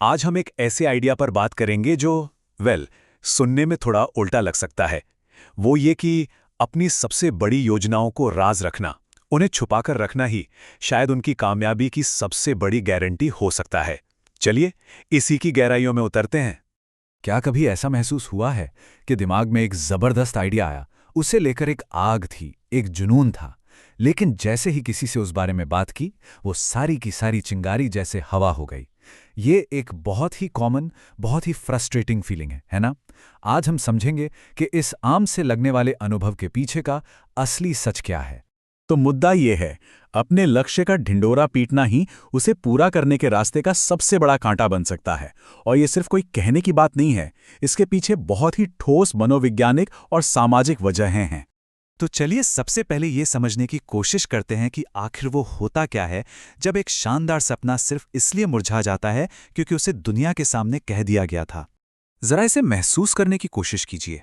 आज हम एक ऐसे आइडिया पर बात करेंगे जो सुनने में थोड़ा उल्टा लग सकता है। वो ये कि अपनी सबसे बड़ी योजनाओं को राज रखना, उन्हें छुपाकर रखना ही शायद उनकी कामयाबी की सबसे बड़ी गारंटी हो सकता है। चलिए इसी की गहराइयों में उतरते हैं। क्या कभी ऐसा महसूस हुआ है कि दिमाग में एक जबरदस्त आइडिया आया, उसे लेकर एक आग थी, एक जुनून था, लेकिन जैसे ही किसी से उस बारे में बात की, वो सारी की सारी चिंगारी जैसे हवा हो गई। ये एक बहुत ही कॉमन, बहुत ही फ्रस्ट्रेटिंग फीलिंग है ना? आज हम समझेंगे कि इस आम से लगने वाले अनुभव के पीछे का असली सच क्या है। तो मुद्दा ये है, अपने लक्ष्य का ढिंडोरा पीटना ही उसे पूरा करने के रास्ते का सबसे बड़ा कांटा बन सकता है। और ये सिर्फ कोई कहने की बात नहीं है, इसके पीछे बहुत ही ठोस मनोवैज्ञानिक और सामाजिक वजहें हैं। तो चलिए सबसे पहले ये समझने की कोशिश करते हैं कि आखिर वो होता क्या है जब एक शानदार सपना सिर्फ इसलिए मुरझा जाता है क्योंकि उसे दुनिया के सामने कह दिया गया था। जरा इसे महसूस करने की कोशिश कीजिए।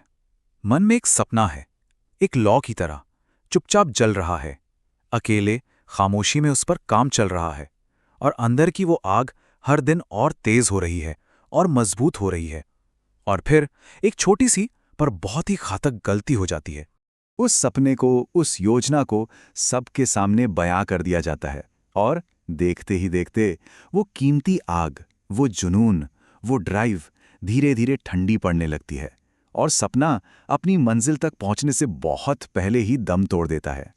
मन में एक सपना है, एक लौ की तरह चुपचाप जल रहा है, अकेले खामोशी में उस पर काम चल रहा है, और अंदर की वो आग हर दिन और तेज हो रही है और मजबूत हो रही है। और फिर एक छोटी सी पर बहुत ही घातक गलती हो जाती है। उस सपने को, उस योजना को सबके सामने बयां कर दिया जाता है, और देखते ही देखते वो कीमती आग, वो जुनून, वो ड्राइव धीरे धीरे ठंडी पड़ने लगती है, और सपना अपनी मंजिल तक पहुंचने से बहुत पहले ही दम तोड़ देता है।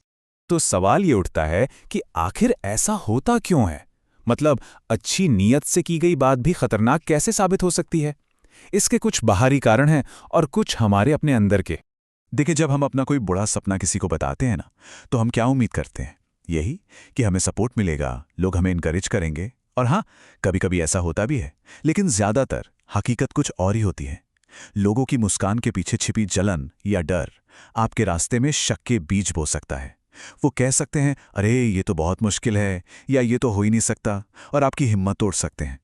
तो सवाल ये उठता है कि आखिर ऐसा होता क्यों है? मतलब अच्छी नीयत से की गई बात भी खतरनाक कैसे साबित हो सकती है? इसके कुछ बाहरी कारण हैं और कुछ हमारे अपने अंदर के। देखिए, जब हम अपना कोई बुरा सपना किसी को बताते हैं ना, तो हम क्या उम्मीद करते हैं? यही कि हमें सपोर्ट मिलेगा, लोग हमें इनकरेज करेंगे। और हाँ, कभी कभी ऐसा होता भी है, लेकिन ज्यादातर हकीकत कुछ और ही होती है। लोगों की मुस्कान के पीछे छिपी जलन या डर आपके रास्ते में शक के बीज बो सकता है। वो कह सकते हैं, अरे ये तो बहुत मुश्किल है, या ये तो हो ही नहीं सकता, और आपकी हिम्मत तोड़ सकते हैं।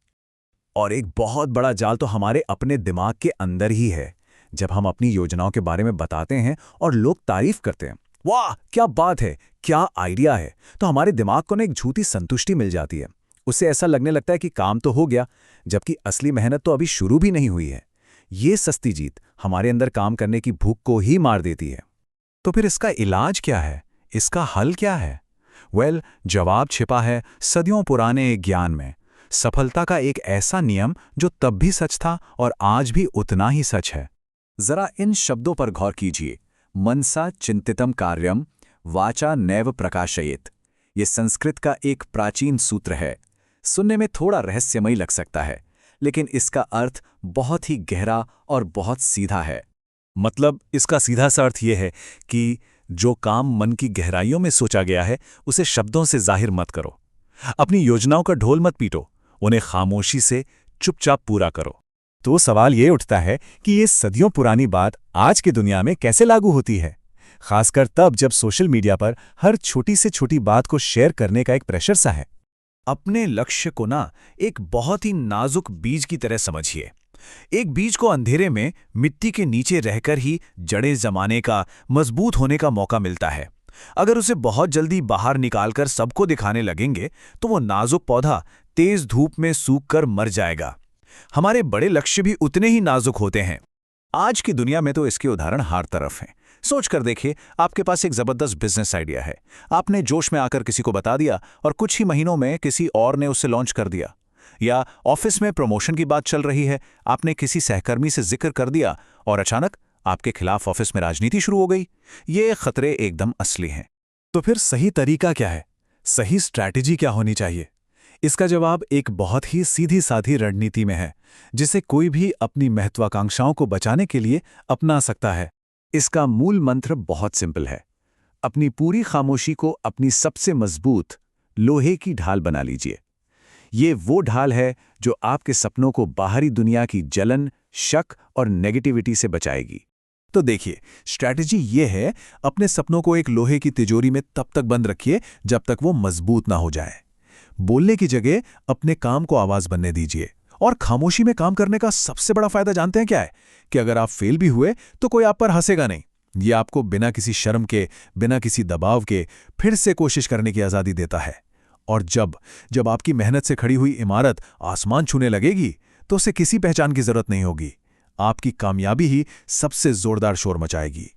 और एक बहुत बड़ा जाल तो हमारे अपने दिमाग के अंदर ही है। जब हम अपनी योजनाओं के बारे में बताते हैं और लोग तारीफ करते हैं, वाह क्या बात है, क्या आइडिया है, तो हमारे दिमाग को एक झूठी संतुष्टि मिल जाती है। उससे ऐसा लगने लगता है कि काम तो हो गया, जबकि असली मेहनत तो अभी शुरू भी नहीं हुई है। ये सस्ती जीत हमारे अंदर काम करने की भूख को ही मार देती है। तो फिर इसका इलाज क्या है? इसका हल क्या है? जवाब छिपा है सदियों पुराने एक ज्ञान में। सफलता का एक ऐसा नियम जो तब भी सच था और आज भी उतना ही सच है। जरा इन शब्दों पर गौर कीजिए। मनसा चिंतितम कार्यम वाचा नैव प्रकाशयेत। ये संस्कृत का एक प्राचीन सूत्र है। सुनने में थोड़ा रहस्यमयी लग सकता है, लेकिन इसका अर्थ बहुत ही गहरा और बहुत सीधा है। मतलब इसका सीधा सा अर्थ यह है कि जो काम मन की गहराइयों में सोचा गया है, उसे शब्दों से जाहिर मत करो। अपनी योजनाओं का ढोल मत पीटो, उन्हें खामोशी से चुपचाप पूरा करो। तो सवाल ये उठता है कि ये सदियों पुरानी बात आज की दुनिया में कैसे लागू होती है, खासकर तब जब सोशल मीडिया पर हर छोटी से छोटी बात को शेयर करने का एक प्रेशर सा है। अपने लक्ष्य को एक बहुत ही नाजुक बीज की तरह समझिए। एक बीज को अंधेरे में मिट्टी के नीचे रहकर ही जड़ें जमाने का, मजबूत होने का मौका मिलता है। अगर उसे बहुत जल्दी बाहर निकालकर सबको दिखाने लगेंगे तो वो नाजुक पौधा तेज धूप में सूख कर मर जाएगा। हमारे बड़े लक्ष्य भी उतने ही नाजुक होते हैं। आज की दुनिया में तो इसके उदाहरण हर तरफ हैं। सोच कर देखिए, आपके पास एक जबरदस्त बिजनेस आइडिया है, आपने जोश में आकर किसी को बता दिया और कुछ ही महीनों में किसी और ने उसे लॉन्च कर दिया। या ऑफिस में प्रमोशन की बात चल रही है, आपने किसी सहकर्मी से जिक्र कर दिया और अचानक आपके खिलाफ ऑफिस में राजनीति शुरू हो गई। ये खतरे एकदम असली हैं। तो फिर सही तरीका क्या है? सही स्ट्रैटेजी क्या होनी चाहिए? इसका जवाब एक बहुत ही सीधी साधी रणनीति में है, जिसे कोई भी अपनी महत्वाकांक्षाओं को बचाने के लिए अपना सकता है। इसका मूल मंत्र बहुत सिंपल है। अपनी पूरी खामोशी को अपनी सबसे मजबूत लोहे की ढाल बना लीजिए। ये वो ढाल है जो आपके सपनों को बाहरी दुनिया की जलन, शक और नेगेटिविटी से बचाएगी। तो देखिए, स्ट्रैटेजी ये है, अपने सपनों को एक लोहे की तिजोरी में तब तक बंद रखिए जब तक वो मजबूत ना हो जाए। बोलने की जगह अपने काम को आवाज बनने दीजिए। और खामोशी में काम करने का सबसे बड़ा फायदा जानते हैं क्या है? कि अगर आप फेल भी हुए तो कोई आप पर हंसेगा नहीं। ये आपको बिना किसी शर्म के, बिना किसी दबाव के फिर से कोशिश करने की आज़ादी देता है। और जब आपकी मेहनत से खड़ी हुई इमारत आसमान छूने लगेगी, तो उसे किसी पहचान की जरूरत नहीं होगी। आपकी कामयाबी ही सबसे जोरदार शोर मचाएगी।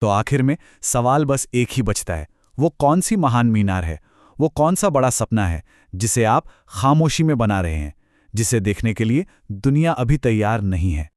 तो आखिर में सवाल बस एक ही बचता है, वो कौन सी महान मीनार है, वो कौन सा बड़ा सपना है जिसे आप खामोशी में बना रहे हैं, जिसे देखने के लिए दुनिया अभी तैयार नहीं है।